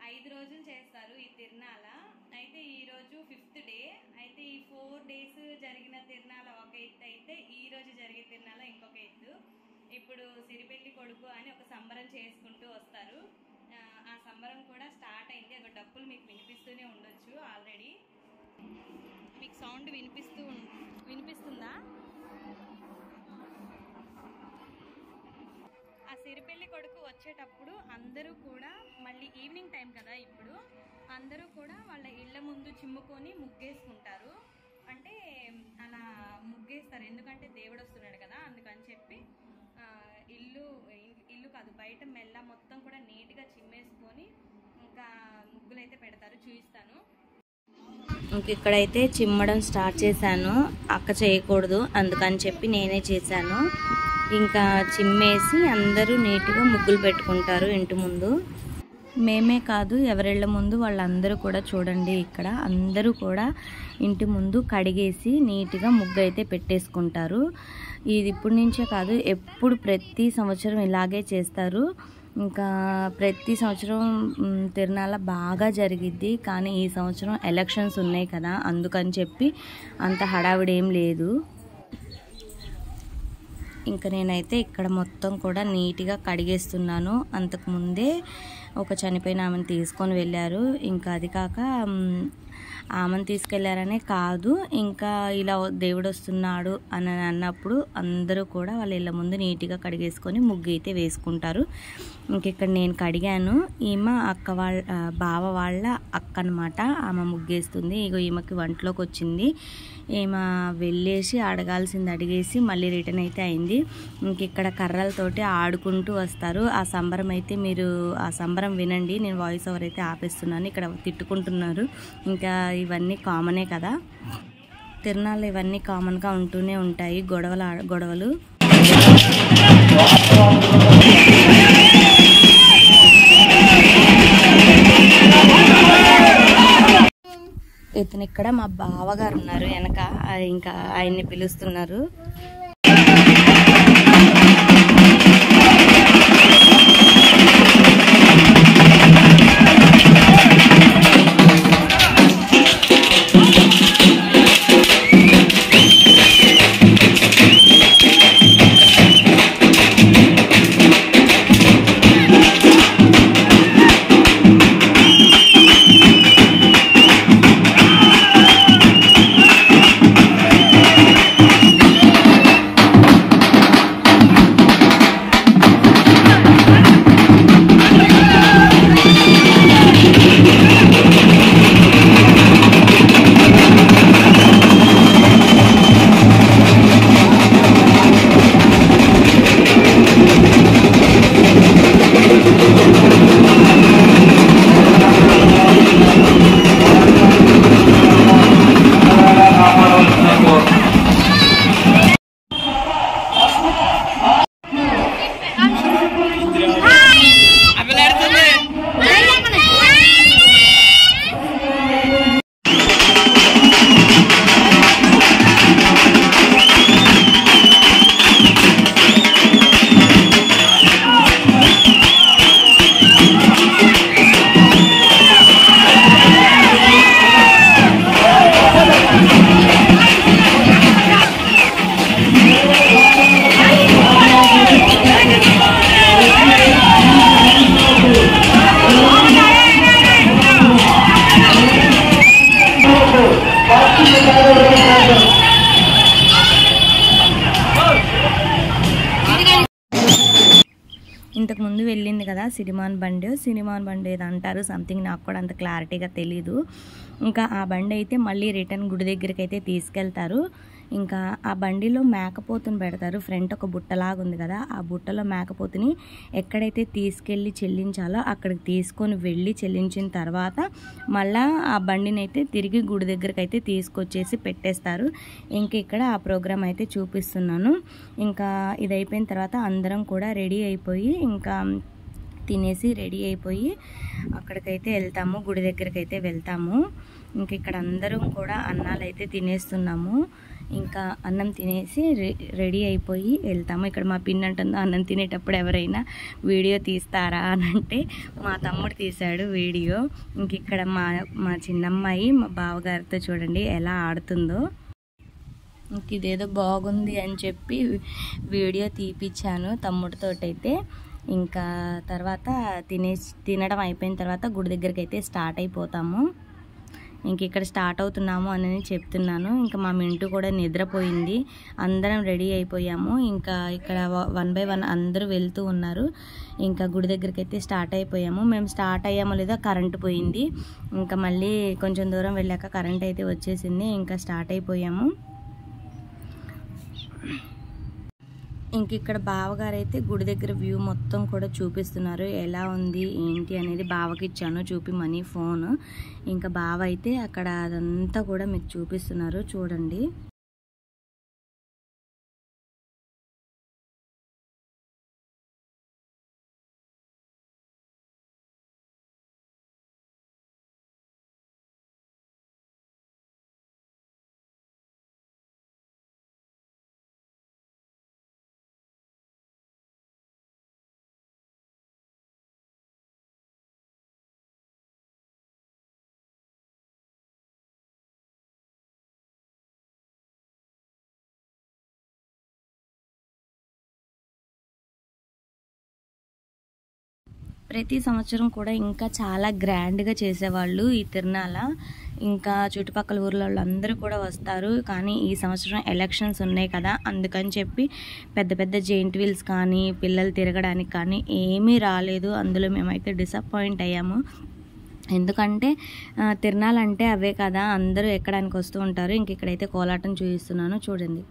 5 రోజులు చేస్తారు ఈ తిరునాళ. అయితే ఈరోజు 5th డే. అయితే ఈ 4 days జరిగిన తిరునాళ ఒక ఎత్తు అయితే ఈరోజు జరిగే తిరునాళ ఇంకొక ఎత్తు. ఇప్పుడు సిరిపెళ్లి కొడుకు అని ఒక సంబరం చేసుకుంటూ వస్తారు. ఆ సంబరం కూడా స్టార్ట్ అయింది. అక్కడ డప్పులు మీకు వినిపిస్తూనే ఉండొచ్చు. ఆల్రెడీ మీకు సౌండ్ వినిపిస్తుందా? ఆ సిరిపెళ్లి కొడుకు వచ్చేటప్పుడు అందరూ కూడా మళ్ళీ ఈవినింగ్ టైం కదా, ఇప్పుడు అందరూ కూడా వాళ్ళ ఇళ్ళ ముందు చిమ్ముకొని ముగ్గేసుకుంటారు. అంటే అలా ముగ్గేస్తారు, ఎందుకంటే దేవుడు వస్తున్నాడు కదా, అందుకని చెప్పి ఇల్లు కాదు బయట మెల్ల మొత్తం కూడా నీట్గా చిమ్మేసుకొని ఇంకా ముగ్గులైతే పెడతారు. చూపిస్తాను. ఇంక ఇక్కడైతే చిమ్మడం స్టార్ట్ చేశాను. అక్క చేయకూడదు అందుకని చెప్పి నేనే చేశాను. ఇంకా చిమ్మేసి అందరూ నీట్గా ముగ్గులు పెట్టుకుంటారు ఇంటి ముందు. మేమే కాదు, ఎవరిళ్ళ ముందు వాళ్ళందరూ కూడా చూడండి. ఇక్కడ అందరూ కూడా ఇంటి ముందు కడిగేసి నీట్గా ముగ్గు అయితే పెట్టేసుకుంటారు. ఇది ఇప్పటి నుంచే కాదు, ఎప్పుడు ప్రతి సంవత్సరం ఇలాగే చేస్తారు. ఇంకా ప్రతి సంవత్సరం తిరునాళ బాగా జరిగిద్ది. కానీ ఈ సంవత్సరం ఎలక్షన్స్ ఉన్నాయి కదా, అందుకని చెప్పి అంత హడావిడి ఏం లేదు. ఇంకా నేనైతే ఇక్కడ మొత్తం కూడా నీట్గా కడిగేస్తున్నాను. అంతకుముందే ఒక చనిపోయిన ఆమెను తీసుకొని వెళ్ళారు. ఇంకా అది కాక ఆమెను తీసుకెళ్లారనే కాదు, ఇంకా ఇలా దేవుడు వస్తున్నాడు అని అన్నప్పుడు అందరూ కూడా వాళ్ళ ఇళ్ళ ముందు నీట్గా కడిగేసుకొని ముగ్గు అయితే వేసుకుంటారు. ఇంక ఇక్కడ నేను కడిగాను. ఈమె బావ వాళ్ళ అక్క అనమాట. ఆమె ముగ్గేస్తుంది. ఇగో ఈమెకి వంటలోకి వచ్చింది. ఈమె వెళ్ళేసి అడగాల్సింది అడిగేసి మళ్ళీ రిటర్న్ అయితే అయింది. ఇంక ఇక్కడ కర్రలతోటి ఆడుకుంటూ వస్తారు. ఆ సంబరం అయితే మీరు ఆ సంబరం వినండి. నేను వాయిస్ ఓవర్ అయితే ఆపేస్తున్నాను. ఇక్కడ తిట్టుకుంటున్నారు. ఇంకా ఇవన్నీ కామనే కదా, తిరునాళ్ళు ఇవన్నీ కామన్గా ఉంటూనే ఉంటాయి, గొడవలు. ఇతను ఇక్కడ మా బావగారు ఉన్నారు వెనక, ఇంకా ఆయన్ని పిలుస్తున్నారు. ఇంతకుముందు వెళ్ళింది కదా సినిమాన్ బండి ఏదో అంటారు సంథింగ్, నాకు కూడా అంత క్లారిటీగా తెలీదు. ఇంకా ఆ బండి అయితే మళ్ళీ రిటర్న్ గుడి దగ్గరికి అయితే తీసుకెళ్తారు. ఇంకా ఆ బండిలో మేకపోతుని పెడతారు. ఫ్రంట్ ఒక బుట్టలాగా ఉంది కదా, ఆ బుట్టలో మేకపోతుని ఎక్కడైతే తీసుకెళ్ళి చెల్లించాలో అక్కడికి తీసుకొని వెళ్ళి చెల్లించిన తర్వాత మళ్ళీ ఆ బండిని అయితే తిరిగి గుడి దగ్గరికి అయితే తీసుకొచ్చేసి పెట్టేస్తారు. ఇంక ఇక్కడ ఆ ప్రోగ్రామ్ అయితే చూపిస్తున్నాను. ఇంకా ఇది అయిపోయిన తర్వాత అందరం కూడా రెడీ అయిపోయి ఇంకా తినేసి రెడీ అయిపోయి అక్కడికైతే వెళ్తాము, గుడి దగ్గరికి అయితే వెళ్తాము. ఇంక ఇక్కడ అందరం కూడా అన్నాలు అయితే తినేస్తున్నాము. ఇంకా అన్నం తినేసి రెడీ అయిపోయి వెళ్తాము. ఇక్కడ మా పిన్ అంటుందో అన్నం తినేటప్పుడు ఎవరైనా వీడియో తీస్తారా అని అంటే మా తమ్ముడు తీశాడు వీడియో. ఇంక ఇక్కడ మా చిన్నమ్మాయి మా బావగారితో చూడండి ఎలా ఆడుతుందో. ఇంక ఇదేదో బాగుంది అని చెప్పి వీడియో తీపిచ్చాను తమ్ముడితోటైతే. ఇంకా తర్వాత తినడం అయిపోయిన తర్వాత గుడి దగ్గరికి అయితే స్టార్ట్ అయిపోతాము. ఇంక ఇక్కడ స్టార్ట్ అవుతున్నాము అని చెప్తున్నాను. ఇంకా మా మింటూ కూడా నిద్రపోయింది. అందరం రెడీ అయిపోయాము. ఇంకా ఇక్కడ 1 by 1 అందరూ వెళ్తూ ఉన్నారు. ఇంకా గుడి దగ్గరికి అయితే స్టార్ట్ అయిపోయాము. మేము స్టార్ట్ అయ్యామో లేదో కరెంటు పోయింది. ఇంకా మళ్ళీ కొంచెం దూరం వెళ్ళాక కరెంట్ అయితే వచ్చేసింది. ఇంకా స్టార్ట్ అయిపోయాము. ఇంక ఇక్కడ బావగారు అయితే గుడి దగ్గర వ్యూ మొత్తం కూడా చూపిస్తున్నారు. ఎలా ఉంది ఏంటి అనేది బావకి ఇచ్చాను చూపిమని ఫోన్. ఇంకా బావ అయితే అక్కడ అదంతా కూడా మీకు చూపిస్తున్నారు చూడండి. ప్రతి సంవత్సరం కూడా ఇంకా చాలా గ్రాండ్గా చేసేవాళ్ళు ఈ తిరునాళ. ఇంకా చుట్టుపక్కల ఊర్లో అందరూ కూడా వస్తారు. కానీ ఈ సంవత్సరం ఎలక్షన్స్ ఉన్నాయి కదా, అందుకని చెప్పి పెద్ద పెద్ద జెయింట్ వీల్స్ కానీ పిల్లలు తిరగడానికి కానీ ఏమీ రాలేదు. అందులో మేమైతే డిసప్పాయింట్ అయ్యాము. ఎందుకంటే తిరునాళ్ళంటే అవే కదా, అందరూ ఎక్కడానికి వస్తూ ఉంటారు. ఇంక ఇక్కడైతే కోలాటం చూపిస్తున్నాను చూడండి.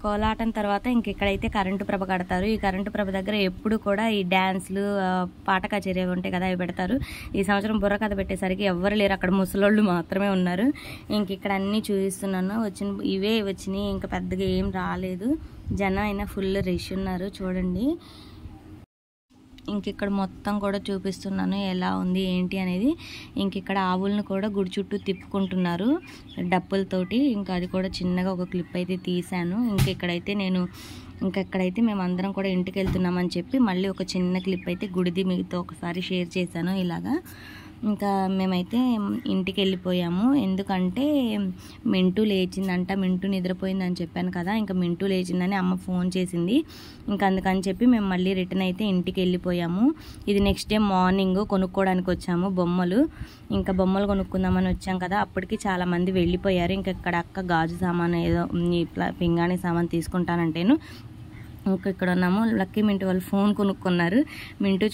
కోలాటం తర్వాత ఇంక ఇక్కడైతే కరెంటు ప్రభ కడతారు. ఈ కరెంటు ప్రభ దగ్గర ఎప్పుడు కూడా ఈ డ్యాన్స్లు పాట కచేరీ ఉంటాయి కదా, అవి పెడతారు. ఈ సంవత్సరం బుర్రకథ పెట్టేసరికి ఎవ్వరు లేరు, అక్కడ ముసలోళ్ళు మాత్రమే ఉన్నారు. ఇంక ఇక్కడ అన్నీ చూపిస్తున్నాను. ఇవే వచ్చినాయి, ఇంకా పెద్దగా ఏం రాలేదు. జనం అయినా ఫుల్ రష్ ఉన్నారు చూడండి. ఇంక ఇక్కడ మొత్తం కూడా చూపిస్తున్నాను ఎలా ఉంది ఏంటి అనేది. ఇంక ఇక్కడ ఆవులను కూడా గుడి చుట్టూ తిప్పుకుంటున్నారు డప్పులతోటి. ఇంకా అది కూడా చిన్నగా ఒక క్లిప్ అయితే తీశాను. ఇక్కడైతే మేము అందరం కూడా ఇంటికి వెళ్తున్నామని చెప్పి మళ్ళీ ఒక చిన్న క్లిప్ అయితే గుడిది మీతో ఒకసారి షేర్ చేశాను ఇలాగా. ఇంకా మేమైతే ఇంటికి వెళ్ళిపోయాము. ఎందుకంటే మింటూ లేచిందంట, మింటూ నిద్రపోయిందని చెప్పాను కదా, ఇంకా మింటూ లేచిందని అమ్మ ఫోన్ చేసింది. ఇంకా అందుకని చెప్పి మేము మళ్ళీ రిటర్న్ అయితే ఇంటికి వెళ్ళిపోయాము. ఇది నెక్స్ట్ డే మార్నింగ్ కొనుక్కోవడానికి వచ్చాము బొమ్మలు. ఇంకా బొమ్మలు కొనుక్కుందామని వచ్చాం కదా, అప్పటికి చాలామంది వెళ్ళిపోయారు. ఇంకా ఇక్కడ అక్క గాజు సామాన్ ఏదో పింగాణి సామాన్ తీసుకుంటానంటేను ఇంకా ఇక్కడ ఉన్నాము. లక్కీ మింటూ వాళ్ళు ఫోన్ కొనుక్కున్నారు. మింటూ